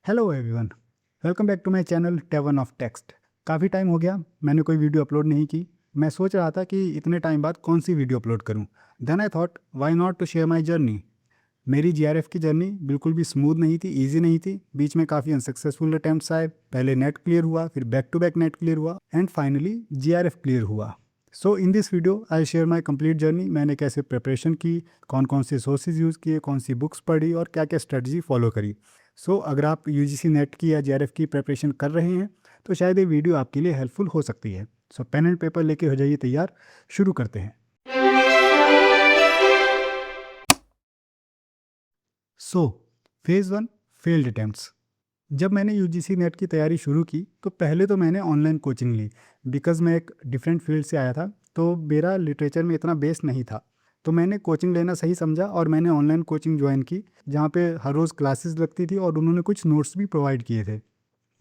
Hello everyone, welcome back to my channel tavern of text. काफ़ी time हो गया मैंने कोई वीडियो अपलोड नहीं की। मैं सोच रहा था कि इतने टाइम बाद कौन सी वीडियो अपलोड करूं। Then I thought why not to share my journey. मेरी जीआरएफ की जर्नी बिल्कुल भी स्मूथ नहीं थी, इजी नहीं थी। बीच में काफ़ी अनसक्सेसफुल अटैम्प्ट्स आए। पहले नेट क्लियर हुआ, फिर back to back NET clear हुआ एंड फाइनली जीआरएफ क्लियर हुआ। So in this video I share my complete journey. मैंने कैसे प्रिपरेशन की, कौन कौन से सोर्सेज यूज़ किए, कौन सी बुक्स पढ़ी और क्या क्या स्ट्रेटजी फॉलो करी। अगर आप यूजीसी नेट की या जेआरएफ की प्रिपरेशन कर रहे हैं तो शायद ये वीडियो आपके लिए हेल्पफुल हो सकती है। पेन एंड पेपर लेके हो जाइए तैयार, शुरू करते हैं। Phase one, failed attempts. जब मैंने यूजीसी नेट की तैयारी शुरू की तो पहले तो मैंने ऑनलाइन कोचिंग ली। बिकॉज़ मैं एक डिफरेंट फील्ड से आया था तो मेरा लिटरेचर में इतना बेस नहीं था। तो मैंने कोचिंग लेना सही समझा और मैंने ऑनलाइन कोचिंग ज्वाइन की, जहाँ पे हर रोज़ क्लासेस लगती थी और उन्होंने कुछ नोट्स भी प्रोवाइड किए थे।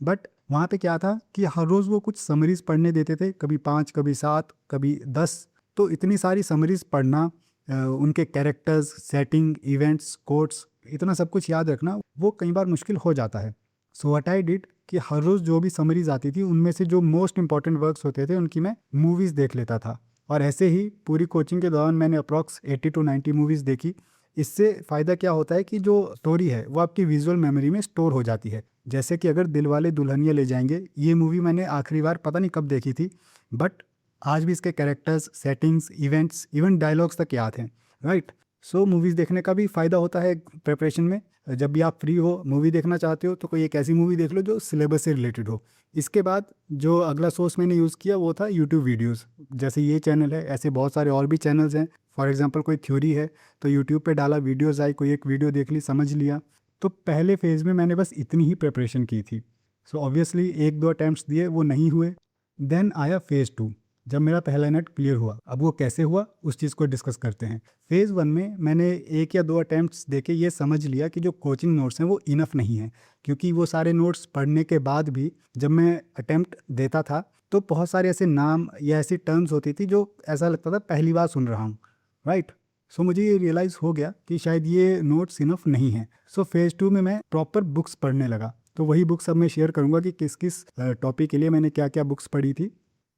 बट वहाँ पे क्या था कि हर रोज़ वो कुछ समरीज़ पढ़ने देते थे, कभी 5, कभी 7, कभी 10। तो इतनी सारी समरीज़ पढ़ना, उनके कैरेक्टर्स, सेटिंग, इवेंट्स, कोट्स, इतना सब कुछ याद रखना वो कई बार मुश्किल हो जाता है। सो व्हाट आई डिड कि हर रोज़ जो भी समरीज आती थी उनमें से जो मोस्ट इंपॉर्टेंट वर्क्स होते थे उनकी मैं मूवीज़ देख लेता था। और ऐसे ही पूरी कोचिंग के दौरान मैंने अप्रॉक्स 80 to 90 मूवीज़ देखी। इससे फ़ायदा क्या होता है कि जो स्टोरी है वो आपकी विजुअल मेमोरी में स्टोर हो जाती है। जैसे कि अगर दिलवाले दुल्हनिया ले जाएंगे, ये मूवी मैंने आखिरी बार पता नहीं कब देखी थी, बट आज भी इसके characters, settings, events, even dialogues तक याद हैं। राइट। मूवीज़ देखने का भी फ़ायदा होता है प्रिपरेशन में। जब भी आप फ्री हो, मूवी देखना चाहते हो तो कोई एक ऐसी मूवी देख लो जो सिलेबस से रिलेटेड हो। इसके बाद जो अगला सोर्स मैंने यूज़ किया वो था यूट्यूब वीडियोज़। जैसे ये चैनल है, ऐसे बहुत सारे और भी चैनल्स हैं। फॉर एग्जांपल कोई थ्योरी है तो यूट्यूब पे डाला, वीडियोज़ आई, कोई एक वीडियो देख ली, समझ लिया। तो पहले फेज़ में मैंने बस इतनी ही प्रिपरेशन की थी। ऑब्वियसली 1-2 अटैम्प्ट्स दिए, वो नहीं हुए। देन आया फेज़ 2, जब मेरा पहला नेट क्लियर हुआ। अब वो कैसे हुआ उस चीज़ को डिस्कस करते हैं। फेज़ 1 में मैंने 1 या 2 अटैम्प्ट्स देके ये समझ लिया कि जो कोचिंग नोट्स हैं वो इनफ नहीं है, क्योंकि वो सारे नोट्स पढ़ने के बाद भी जब मैं अटैम्प्ट देता था तो बहुत सारे ऐसे नाम या ऐसी टर्म्स होती थी जो ऐसा लगता था पहली बार सुन रहा हूँ। राइट। मुझे ये रियलाइज़ हो गया कि शायद ये नोट्स इनफ नहीं है। फेज़ 2 में मैं प्रॉपर बुक्स पढ़ने लगा। तो वही बुक्स अब मैं शेयर करूँगा कि किस किस टॉपिक के लिए मैंने क्या क्या बुक्स पढ़ी थी।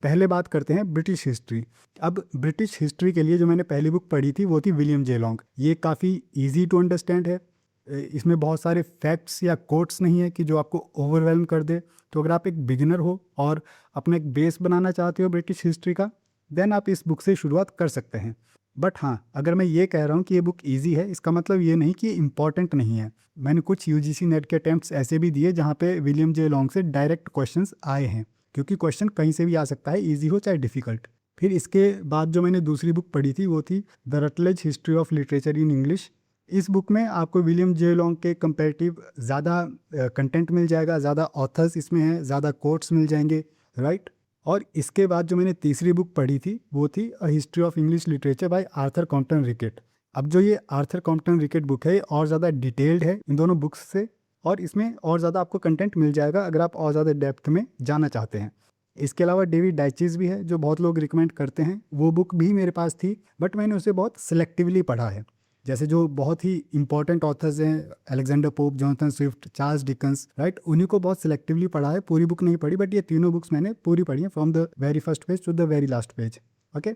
पहले बात करते हैं ब्रिटिश हिस्ट्री। अब ब्रिटिश हिस्ट्री के लिए जो मैंने पहली बुक पढ़ी थी वो थी विलियम जे लॉन्ग। ये काफ़ी इजी टू अंडरस्टैंड है। इसमें बहुत सारे फैक्ट्स या कोट्स नहीं है कि जो आपको ओवरवेलम कर दे। तो अगर आप एक बिगिनर हो और अपना एक बेस बनाना चाहते हो ब्रिटिश हिस्ट्री का, देन आप इस बुक से शुरुआत कर सकते हैं। बट हाँ, अगर मैं ये कह रहा हूँ कि ये बुक ईजी है, इसका मतलब ये नहीं कि ये इम्पॉर्टेंट नहीं है। मैंने कुछ यूजीसी नेट के अटैम्प्ट्स ऐसे भी दिए जहाँ पे विलियम जे लॉन्ग से डायरेक्ट क्वेश्चंस आए हैं, क्योंकि क्वेश्चन कहीं से भी आ सकता है, ईजी हो चाहे डिफ़िकल्ट। फिर इसके बाद जो मैंने दूसरी बुक पढ़ी थी वो थी the Rutledge history of literature in English. इस बुक में आपको विलियम जे लॉन्ग के कंपेरेटिव ज़्यादा कंटेंट मिल जाएगा, ज़्यादा ऑथर्स इसमें हैं, ज़्यादा कोट्स मिल जाएंगे। राइट। और इसके बाद जो मैंने तीसरी बुक पढ़ी थी वो थी a history of English literature by Arthur Compton Rickett. अब जो ये आर्थर कॉम्पटन रिकेट बुक है ये और ज़्यादा डिटेल्ड है इन दोनों बुक्स से, और इसमें और ज़्यादा आपको कंटेंट मिल जाएगा अगर आप और ज़्यादा डेप्थ में जाना चाहते हैं। इसके अलावा डेविड डाइचेस भी है जो बहुत लोग रिकमेंड करते हैं, वो बुक भी मेरे पास थी, बट मैंने उसे बहुत सिलेक्टिवली पढ़ा है। जैसे जो बहुत ही इंपॉर्टेंट ऑथर्स हैं, Alexander pope, Jonathan Swift, Charles Dickens, right, उन्हीं को बहुत सिलेक्टिवली पढ़ा है, पूरी बुक नहीं पढ़ी। बट ये तीनों बुक्स मैंने पूरी पढ़ी है, from the very first page to the very last page. Okay.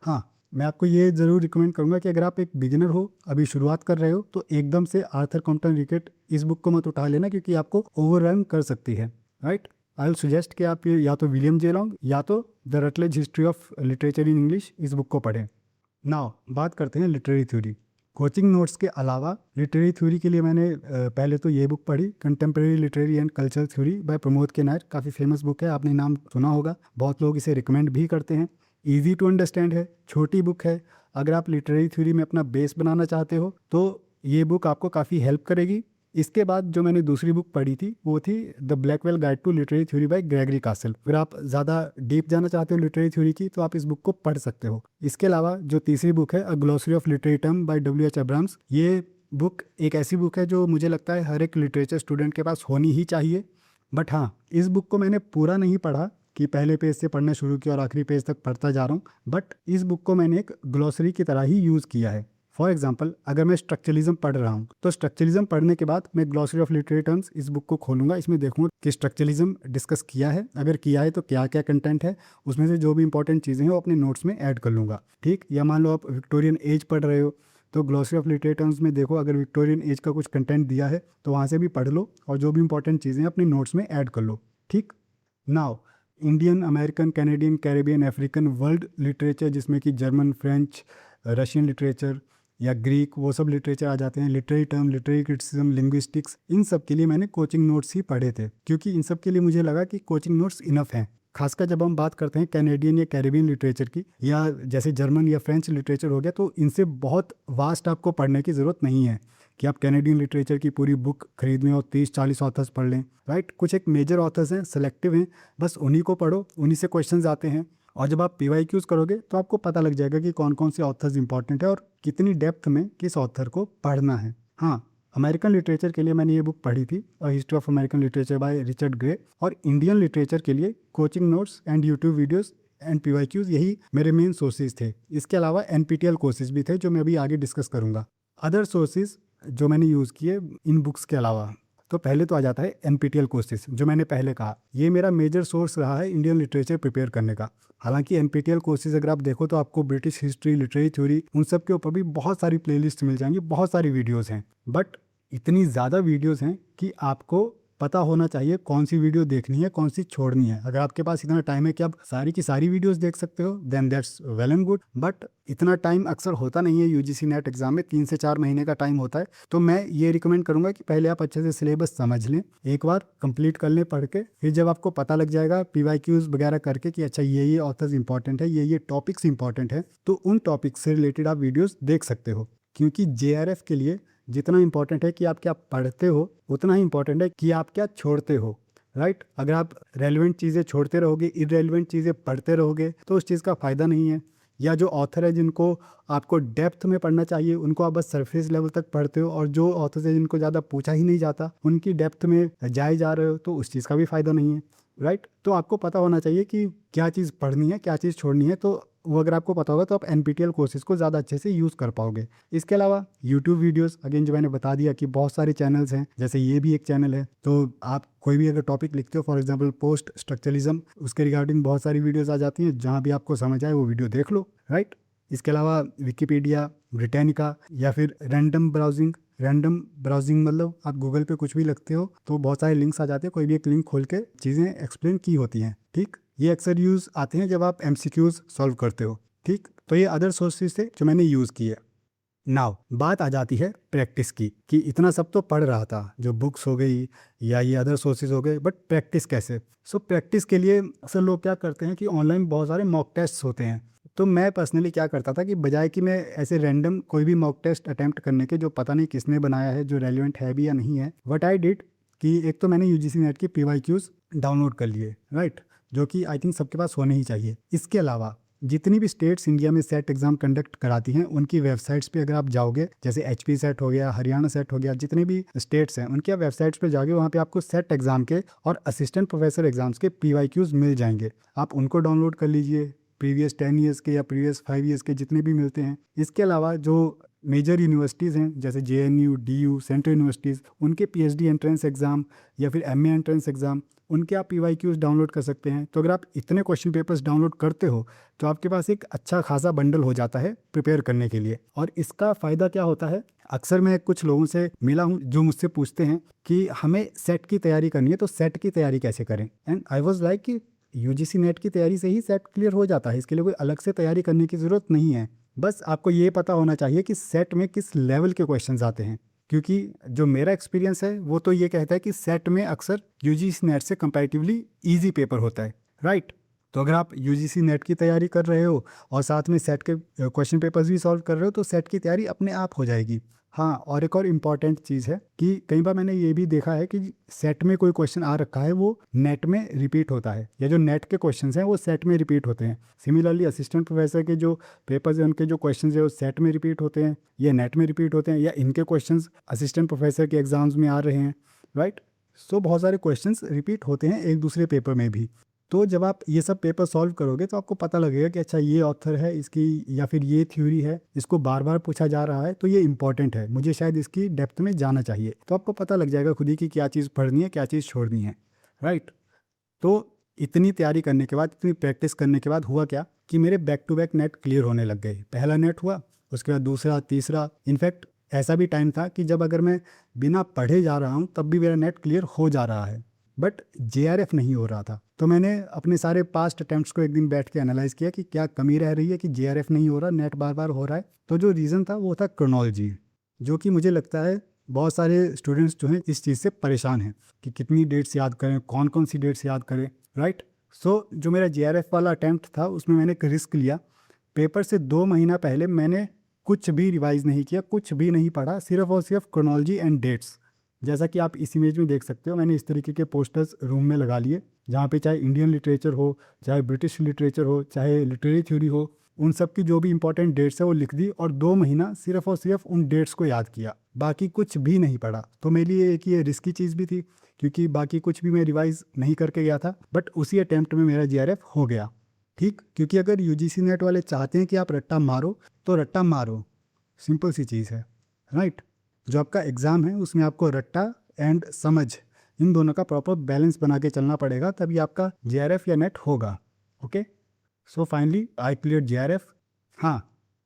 हाँ, मैं आपको ये ज़रूर रिकमेंड करूँगा कि अगर आप एक बिगिनर हो, अभी शुरुआत कर रहे हो, तो एकदम से आर्थर कॉम्पटन रिकेट इस बुक को मत उठा लेना, क्योंकि आपको ओवरवेल्म कर सकती है। राइट। आई विल सजेस्ट कि आप या तो विलियम जे लॉन्ग या तो the Rutledge history of literature in English इस बुक को पढ़ें। नाउ बात करते हैं लिटरेरी थ्योरी। कोचिंग नोट्स के अलावा लिटरेरी थ्योरी के लिए मैंने पहले तो ये बुक पढ़ी, contemporary literary and cultural theory by Pramod के नायर। काफ़ी फेमस बुक है, आपने नाम सुना होगा, बहुत लोग इसे रिकमेंड भी करते हैं। ईजी टू अंडरस्टैंड है, छोटी बुक है। अगर आप लिटरेरी थ्योरी में अपना बेस बनाना चाहते हो तो ये बुक आपको काफ़ी हेल्प करेगी। इसके बाद जो मैंने दूसरी बुक पढ़ी थी वो थी the Blackwell guide to literary theory by Gregory Castle. अगर आप ज़्यादा डीप जाना चाहते हो लिटरेरी थ्योरी की तो आप इस बुक को पढ़ सकते हो। इसके अलावा जो तीसरी बुक है a glossary of literary term by W.H. Abrams, ये बुक एक ऐसी बुक है जो मुझे लगता है हर एक लिटरेचर स्टूडेंट के पास होनी ही चाहिए। बट हाँ, इस बुक को मैंने पूरा नहीं पढ़ा कि पहले पेज से पढ़ना शुरू किया और आखिरी पेज तक पढ़ता जा रहा हूँ, बट इस बुक को मैंने एक ग्लोसरी की तरह ही यूज़ किया है। फॉर एग्जांपल अगर मैं स्ट्रक्चरलिज्म पढ़ रहा हूँ तो स्ट्रक्चरलिज्म पढ़ने के बाद मैं ग्लॉसरी ऑफ लिटरेरी टर्म्स इस बुक को खोलूंगा, इसमें देखूंगा कि स्ट्रक्चरलिज्म डिस्कस किया है, अगर किया है तो क्या क्या कंटेंट है, उसमें से जो भी इंपॉर्टेंट चीज़ें हैं वो अपने नोट्स में ऐड कर लूँगा। ठीक, या मान लो आप विक्टोरियन एज पढ़ रहे हो तो ग्लॉसरी ऑफ लिटरेरी टर्म्स में देखो, अगर विक्टोरियन एज का कुछ कंटेंट दिया है तो वहाँ से भी पढ़ लो और जो भी इंपॉर्टेंट चीज़ें हैं अपने नोट्स में ऐड कर लो। ठीक, now Indian, American, Canadian, Caribbean, African, world literature जिसमें कि जर्मन, फ्रेंच, रशियन लिटरेचर या ग्रीक, वो सब लिटरेचर आ जाते हैं। Literary term, literary criticism, linguistics, इन सब के लिए मैंने कोचिंग नोट्स ही पढ़े थे, क्योंकि इन सब के लिए मुझे लगा कि कोचिंग नोट्स इनफ हैं। खासकर जब हम बात करते हैं कैनेडियन या कैरेबियन लिटरेचर की, या जैसे जर्मन या फ्रेंच लिटरेचर हो गया, तो इनसे बहुत वास्ट आपको पढ़ने की ज़रूरत नहीं है कि आप कैनेडियन लिटरेचर की पूरी बुक खरीद लें और 30-40 ऑथर्स पढ़ लें। राइट, कुछ एक मेजर ऑथर्स हैं, सेलेक्टिव हैं, बस उन्हीं को पढ़ो, उन्हीं से क्वेश्चंस आते हैं। और जब आप PYQs करोगे तो आपको पता लग जाएगा कि कौन कौन से ऑथर्स इंपॉर्टेंट है और कितनी डेप्थ में किस ऑथर को पढ़ना है। हाँ, अमेरिकन लिटरेचर के लिए मैंने ये बुक पढ़ी थी, history of American literature by Richard grey, और इंडियन लिटरेचर के लिए coaching notes and YouTube videos and PYQs, यही मेरे मेन सोर्सेज थे। इसके अलावा NPTEL कोर्सेज भी थे जो मैं अभी आगे डिस्कस करूँगा। अदर सोर्सेज जो मैंने यूज़ किए इन बुक्स के अलावा, तो पहले तो आ जाता है NPTEL कोर्सेज, जो मैंने पहले कहा, ये मेरा मेजर सोर्स रहा है इंडियन लिटरेचर प्रिपेयर करने का। हालांकि NPTEL कोर्सेज अगर आप देखो तो आपको ब्रिटिश हिस्ट्री, लिटरेरी थ्योरी, उन सब के ऊपर भी बहुत सारी प्लेलिस्ट मिल जाएंगी, बहुत सारी वीडियोज़ हैं, बट इतनी ज़्यादा वीडियोज़ हैं कि आपको पता होना चाहिए कौन सी वीडियो देखनी है, कौन सी छोड़नी है। अगर आपके पास इतना टाइम है कि आप सारी की सारी वीडियोस देख सकते हो, then that's well and good, but इतना टाइम अक्सर होता नहीं है। UGC नेट एग्जाम में 3 से 4 महीने का टाइम होता है, तो मैं ये रिकमेंड करूंगा कि पहले आप अच्छे से सिलेबस समझ लें, एक बार कंप्लीट कर लें पढ़ के, फिर जब आपको पता लग जाएगा PYQs वगैरह करके कि अच्छा ये ऑथर्स इंपॉर्टेंट है, ये टॉपिक्स इंपॉर्टेंट है, तो उन टॉपिक्स से रिलेटेड आप वीडियोज़ देख सकते हो। क्योंकि JRF के लिए जितना इंपॉर्टेंट है कि आप क्या पढ़ते हो, उतना ही इंपॉर्टेंट है कि आप क्या छोड़ते हो। राइट, अगर आप रेलिवेंट चीज़ें छोड़ते रहोगे, इररेलिवेंट चीज़ें पढ़ते रहोगे, तो उस चीज़ का फ़ायदा नहीं है। या जो ऑथर है जिनको आपको डेप्थ में पढ़ना चाहिए, उनको आप बस सरफेस लेवल तक पढ़ते हो, और जो ऑथर है जिनको ज़्यादा पूछा ही नहीं जाता, उनकी डेप्थ में जाए जा रहे हो, तो उस चीज़ का भी फ़ायदा नहीं है। राइट, तो आपको पता होना चाहिए कि क्या चीज़ पढ़नी है, क्या चीज़ छोड़नी है। तो वो अगर आपको पता होगा तो आप NPTEL कोर्सेज को ज़्यादा अच्छे से यूज़ कर पाओगे। इसके अलावा यूट्यूब वीडियोस, अगेन जो मैंने बता दिया कि बहुत सारे चैनल्स हैं, जैसे ये भी एक चैनल है, तो आप कोई भी अगर टॉपिक लिखते हो, फॉर एग्जांपल पोस्ट स्ट्रक्चरलिज्म, उसके रिगार्डिंग बहुत सारी वीडियोस आ जाती हैं, जहाँ भी आपको समझ आए वो वीडियो देख लो। राइट, इसके अलावा विकिपीडिया, ब्रिटानिका, या फिर रैंडम ब्राउजिंग मतलब आप गूगल पे कुछ भी लिखते हो तो बहुत सारे लिंक्स आ जाते हैं, कोई भी एक लिंक खोल के चीज़ें एक्सप्लेन की होती हैं। ठीक, ये अक्सर यूज़ आते हैं जब आप MCQs सॉल्व करते हो। ठीक, तो ये अदर सोर्सेज थे जो मैंने यूज़ किए। नाउ बात आ जाती है प्रैक्टिस की, कि इतना सब तो पढ़ रहा था, जो बुक्स हो गई या ये अदर सोर्सेज हो गए, बट प्रैक्टिस कैसे। सो प्रैक्टिस के लिए अक्सर लोग क्या करते हैं कि ऑनलाइन बहुत सारे मॉक टेस्ट होते हैं। तो मैं पर्सनली क्या करता था कि बजाय कि मैं ऐसे रैंडम कोई भी मॉक टेस्ट अटैम्प्ट करने के, जो पता नहीं किसने बनाया है, जो रेलिवेंट है भी या नहीं है, व्हाट आई डिड कि एक तो मैंने UGC नेट की PYQs डाउनलोड कर लिए। राइट, जो कि आई थिंक सबके पास होने ही चाहिए। इसके अलावा जितनी भी स्टेट्स इंडिया में सेट एग्जाम कंडक्ट कराती हैं, उनकी वेबसाइट्स पे अगर आप जाओगे, जैसे HP सेट हो गया, हरियाणा सेट हो गया, जितने भी स्टेट्स हैं उनकी आप वेबसाइट्स पे जाओगे, वहाँ पे आपको सेट एग्जाम के और असिस्टेंट प्रोफेसर एग्जाम्स के PYQs मिल जाएंगे। आप उनको डाउनलोड कर लीजिए, प्रीवियस 10 ईयर्स के या प्रीवियस 5 ईयर्स के जितने भी मिलते हैं। इसके अलावा जो मेजर यूनिवर्सिटीज़ हैं, जैसे JNU, DU, सेंट्रल यूनिवर्सिटीज़, उनके PhD एंट्रेंस एग्ज़ाम या फिर MA एंट्रेंस एग्ज़ाम, उनके आप PYQs डाउनलोड कर सकते हैं। तो अगर आप इतने क्वेश्चन पेपर्स डाउनलोड करते हो तो आपके पास एक अच्छा खासा बंडल हो जाता है प्रिपेयर करने के लिए। और इसका फ़ायदा क्या होता है, अक्सर मैं कुछ लोगों से मिला हूँ जो मुझसे पूछते हैं कि हमें सेट की तैयारी करनी है, तो सेट की तैयारी कैसे करें। एंड आई वॉज लाइक कि UGC नेट की तैयारी से ही सेट क्लियर हो जाता है, इसके लिए कोई अलग से तैयारी करने की ज़रूरत नहीं है। बस आपको ये पता होना चाहिए कि सेट में किस लेवल के क्वेश्चंस आते हैं, क्योंकि जो मेरा एक्सपीरियंस है वो तो ये कहता है कि सेट में अक्सर UGC नेट से कंपैरेटिवली ईजी पेपर होता है। राइट, तो अगर आप UGC नेट की तैयारी कर रहे हो और साथ में सेट के क्वेश्चन पेपर्स भी सॉल्व कर रहे हो, तो सेट की तैयारी अपने आप हो जाएगी। हाँ, और एक और इम्पॉर्टेंट चीज़ है कि कई बार मैंने ये भी देखा है कि सेट में कोई क्वेश्चन आ रखा है, वो नेट में रिपीट होता है, या जो नेट के क्वेश्चंस हैं वो सेट में रिपीट होते हैं। सिमिलरली असिस्टेंट प्रोफेसर के जो पेपर्स हैं, उनके जो क्वेश्चंस हैं वो सेट में रिपीट होते हैं, या नेट में रिपीट होते हैं, या इनके क्वेश्चंस असिस्टेंट प्रोफेसर के एग्जाम्स में आ रहे हैं। राइट, सो बहुत सारे क्वेश्चंस रिपीट होते हैं एक दूसरे पेपर में भी। तो जब आप ये सब पेपर सॉल्व करोगे तो आपको पता लगेगा कि अच्छा ये ऑथर है इसकी, या फिर ये थ्योरी है, इसको बार बार पूछा जा रहा है तो ये इंपॉर्टेंट है, मुझे शायद इसकी डेप्थ में जाना चाहिए। तो आपको पता लग जाएगा खुद ही कि क्या चीज़ पढ़नी है, क्या चीज़ छोड़नी है, राइट। तो इतनी तैयारी करने के बाद, इतनी प्रैक्टिस करने के बाद हुआ क्या कि मेरे back to back NET clear होने लग गए। पहला नेट हुआ, उसके बाद दूसरा, तीसरा। इनफैक्ट ऐसा भी टाइम था कि जब अगर मैं बिना पढ़े जा रहा हूँ तब भी मेरा नेट क्लियर हो जा रहा है, बट जेआरएफ नहीं हो रहा था। तो मैंने अपने सारे पास्ट अटेम्प्ट्स को एक दिन बैठ के एनालाइज किया कि क्या कमी रह रही है कि जेआरएफ नहीं हो रहा, नेट बार बार हो रहा है। तो जो रीज़न था वो था क्रोनोलॉजी, जो कि मुझे लगता है बहुत सारे स्टूडेंट्स जो हैं इस चीज़ से परेशान हैं कि कितनी डेट्स याद करें, कौन कौन सी डेट्स याद करें, राइट। सो जो मेरा जेआरएफ वाला अटैम्प्ट था उसमें मैंने एक रिस्क लिया। पेपर से 2 महीना पहले मैंने कुछ भी रिवाइज नहीं किया, कुछ भी नहीं पढ़ा, सिर्फ और सिर्फ क्रोनोलॉजी एंड डेट्स। जैसा कि आप इस इमेज में देख सकते हो, मैंने इस तरीके के पोस्टर्स रूम में लगा लिए, जहाँ पे चाहे इंडियन लिटरेचर हो, चाहे ब्रिटिश लिटरेचर हो, चाहे लिटरेरी थ्योरी हो, उन सब की जो भी इंपॉर्टेंट डेट्स है वो लिख दी और 2 महीना सिर्फ और सिर्फ उन डेट्स को याद किया, बाकी कुछ भी नहीं पढ़ा। तो मेरे लिए एक ये रिस्की चीज़ भी थी क्योंकि बाकी कुछ भी मैं रिवाइज नहीं करके गया था, बट उसी अटैम्प्ट में मेरा जीआरएफ हो गया, ठीक। क्योंकि अगर यूजीसी नेट वाले चाहते हैं कि आप रट्टा मारो तो रट्टा मारो, सिंपल सी चीज़ है, राइट। जो आपका एग्ज़ाम है उसमें आपको रट्टा एंड समझ, इन दोनों का प्रॉपर बैलेंस बना के चलना पड़ेगा, तभी आपका जेआरएफ या नेट होगा। Okay, so finally I clear JRF. हाँ,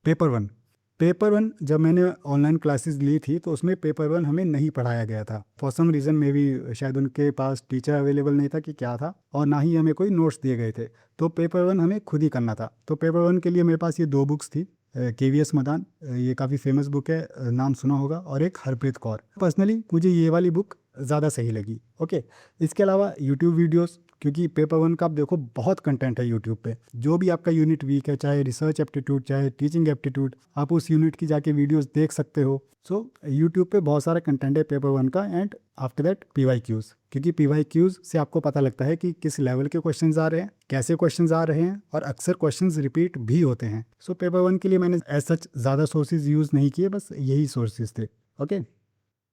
पेपर वन जब मैंने ऑनलाइन क्लासेस ली थी तो उसमें पेपर वन हमें नहीं पढ़ाया गया था। फॉर सम रीज़न में भी शायद उनके पास टीचर अवेलेबल नहीं था कि क्या था, और ना ही हमें कोई नोट्स दिए गए थे। तो पेपर वन हमें खुद ही करना था। तो पेपर वन के लिए मेरे पास ये 2 बुक्स थी, केवीएस मदान, ये काफ़ी फेमस बुक है, नाम सुना होगा, और एक हरप्रीत कौर। पर्सनली मुझे ये वाली बुक ज़्यादा सही लगी। ओके, इसके अलावा यूट्यूब वीडियोस, क्योंकि पेपर वन का आप देखो बहुत कंटेंट है यूट्यूब पे। जो भी आपका यूनिट वीक है, चाहे रिसर्च एप्टीट्यूड, चाहे टीचिंग एप्टीट्यूड, आप उस यूनिट की जाके वीडियोस देख सकते हो। सो यूट्यूब पे बहुत सारा कंटेंट है पेपर वन का। एंड आफ्टर दैट पीवाईक्यूज़, क्योंकि पीवाईक्यूज़ से आपको पता लगता है कि किस लेवल के क्वेश्चंस आ रहे हैं, कैसे क्वेश्चंस आ रहे हैं, और अक्सर क्वेश्चंस रिपीट भी होते हैं। सो पेपर वन के लिए मैंने एज सच ज़्यादा सोर्सेज यूज़ नहीं किए, बस यही सोर्सेज थे। ओके,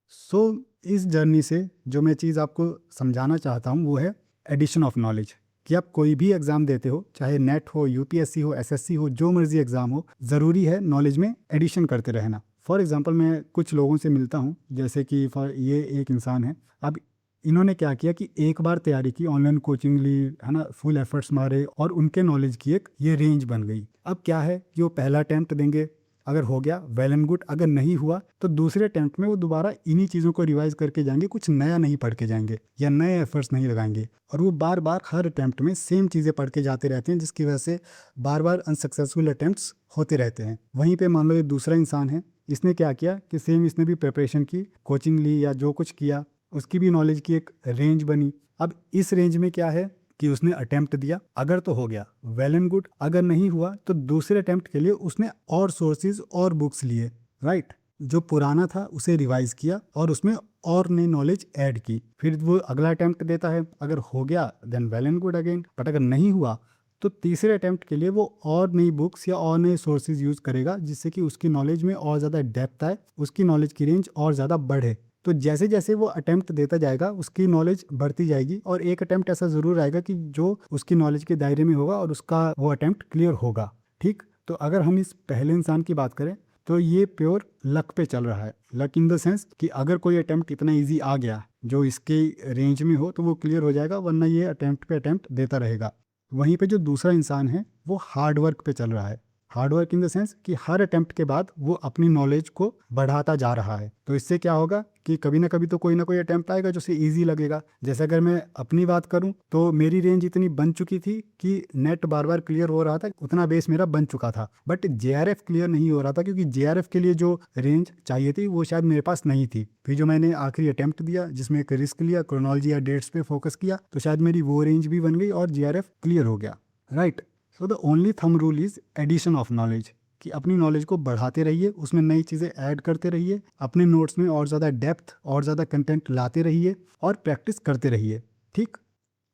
सो इस जर्नी से जो मैं चीज़ आपको समझाना चाहता हूँ वो है एडिशन ऑफ नॉलेज। कि आप कोई भी एग्ज़ाम देते हो, चाहे नेट हो, यूपीएससी हो, एसएससी हो, जो मर्जी एग्ज़ाम हो, ज़रूरी है नॉलेज में एडिशन करते रहना। फॉर एग्जांपल मैं कुछ लोगों से मिलता हूँ, जैसे कि ये एक इंसान है। अब इन्होंने क्या किया कि एक बार तैयारी की, ऑनलाइन कोचिंग ली, है ना, फुल एफर्ट्स मारे, और उनके नॉलेज की एक ये रेंज बन गई। अब क्या है कि वो पहला अटैम्प्ट देंगे, अगर हो गया वेल एंड गुड, अगर नहीं हुआ तो दूसरे अटैम्प्ट में वो दोबारा इन्हीं चीज़ों को रिवाइज करके जाएंगे, कुछ नया नहीं पढ़ के जाएंगे या नए एफर्ट्स नहीं लगाएंगे, और वो बार बार हर अटैम्प्ट में सेम चीज़ें पढ़ के जाते रहते हैं, जिसकी वजह से बार बार अनसक्सेसफुल अटैम्प्ट्स होते रहते हैं। वहीं पे मान लो ये दूसरा इंसान है, इसने क्या किया कि सेम इसने भी प्रिपरेशन की, कोचिंग ली या जो कुछ किया, उसकी भी नॉलेज की एक रेंज बनी। अब इस रेंज में क्या है कि उसने अटेम्प्ट दिया, अगर तो हो गया वेल एंड गुड, अगर नहीं हुआ तो दूसरे अटेम्प्ट के लिए उसने और सोर्सेज और बुक्स लिए, राइट। जो पुराना था उसे रिवाइज किया और उसमें और नई नॉलेज ऐड की, फिर वो अगला अटेम्प्ट देता है, अगर हो गया then well and good again, but अगर नहीं हुआ तो तीसरे अटेम्प्ट के लिए वो और नई बुक्स या और नए सोर्सेज यूज़ करेगा, जिससे कि उसकी नॉलेज में और ज़्यादा डेप्थ आए, उसकी नॉलेज की रेंज और ज़्यादा बढ़े। तो जैसे जैसे वो अटेम्प्ट देता जाएगा उसकी नॉलेज बढ़ती जाएगी, और एक अटेम्प्ट ऐसा ज़रूर आएगा कि जो उसकी नॉलेज के दायरे में होगा और उसका वो अटेम्प्ट क्लियर होगा, ठीक। तो अगर हम इस पहले इंसान की बात करें तो ये प्योर लक पे चल रहा है। लक इन द सेंस कि अगर कोई अटेम्प्ट इतना ईजी आ गया जो इसके रेंज में हो तो वो क्लियर हो जाएगा, वरना ये अटेम्प्ट पे अटेम्प्ट देता रहेगा। वहीं पे जो दूसरा इंसान है वो हार्ड वर्क पे चल रहा है। Hard work in the sense कि हर अटेम्प्ट के बाद वो अपनी नॉलेज को बढ़ाता जा रहा है। तो इससे क्या होगा कि कभी ना कभी तो कोई ना कोई अटेम्प्ट आएगा जो उसे ईजी लगेगा। जैसे अगर मैं अपनी बात करूं तो मेरी रेंज इतनी बन चुकी थी कि नेट बार बार क्लियर हो रहा था, उतना बेस मेरा बन चुका था, बट जेआरएफ क्लियर नहीं हो रहा था, क्योंकि जेआरएफ के लिए जो रेंज चाहिए थी वो शायद मेरे पास नहीं थी। फिर जो मैंने आखिरी अटेम्प्ट दिया जिसमें एक रिस्क लिया, क्रोनोलॉजी या डेट्स पे फोकस किया, तो शायद मेरी वो रेंज भी बन गई और जेआरएफ क्लियर हो गया, right. So the only thumb rule is addition of knowledge, कि अपनी नॉलेज को बढ़ाते रहिए, उसमें नई चीज़ें ऐड करते रहिए, अपने नोट्स में और ज़्यादा डेप्थ और ज़्यादा कंटेंट लाते रहिए और प्रैक्टिस करते रहिए, ठीक।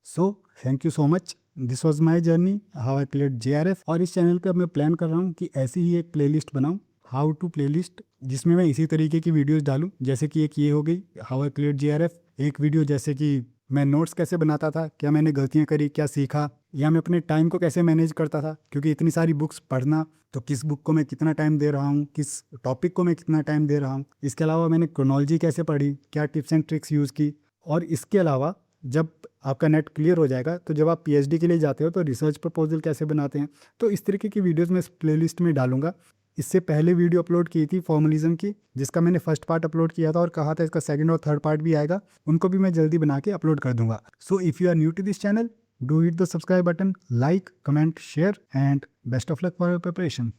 So thank you so much, this was my journey how I clear JRF. और इस चैनल पे अब मैं प्लान कर रहा हूँ कि ऐसी ही एक प्लेलिस्ट बनाऊँ, हाउ टू प्लेलिस्ट, जिसमें मैं इसी तरीके की वीडियोज़ डालूँ। जैसे कि एक ये हो गई हाउ आई क्लियर जेआरएफ, एक वीडियो जैसे कि मैं नोट्स कैसे बनाता था, क्या मैंने गलतियाँ करी, क्या सीखा, या मैं अपने टाइम को कैसे मैनेज करता था, क्योंकि इतनी सारी बुक्स पढ़ना, तो किस बुक को मैं कितना टाइम दे रहा हूँ, किस टॉपिक को मैं कितना टाइम दे रहा हूँ। इसके अलावा मैंने क्रोनोलॉजी कैसे पढ़ी, क्या टिप्स एंड ट्रिक्स यूज़ की। और इसके अलावा जब आपका नेट क्लियर हो जाएगा तो जब आप पीएचडी के लिए जाते हो तो रिसर्च प्रपोजल कैसे बनाते हैं। तो इस तरीके की वीडियोस मैं इस प्लेलिस्ट में डालूंगा। इससे पहले वीडियो अपलोड की थी फॉर्मलिज्म की, जिसका मैंने फर्स्ट पार्ट अपलोड किया था और कहा था इसका सेकंड और थर्ड पार्ट भी आएगा, उनको भी मैं जल्दी बना के अपलोड कर दूंगा। So if you are new to this channel, do hit the subscribe button, like, comment, share, and best of luck for your preparation.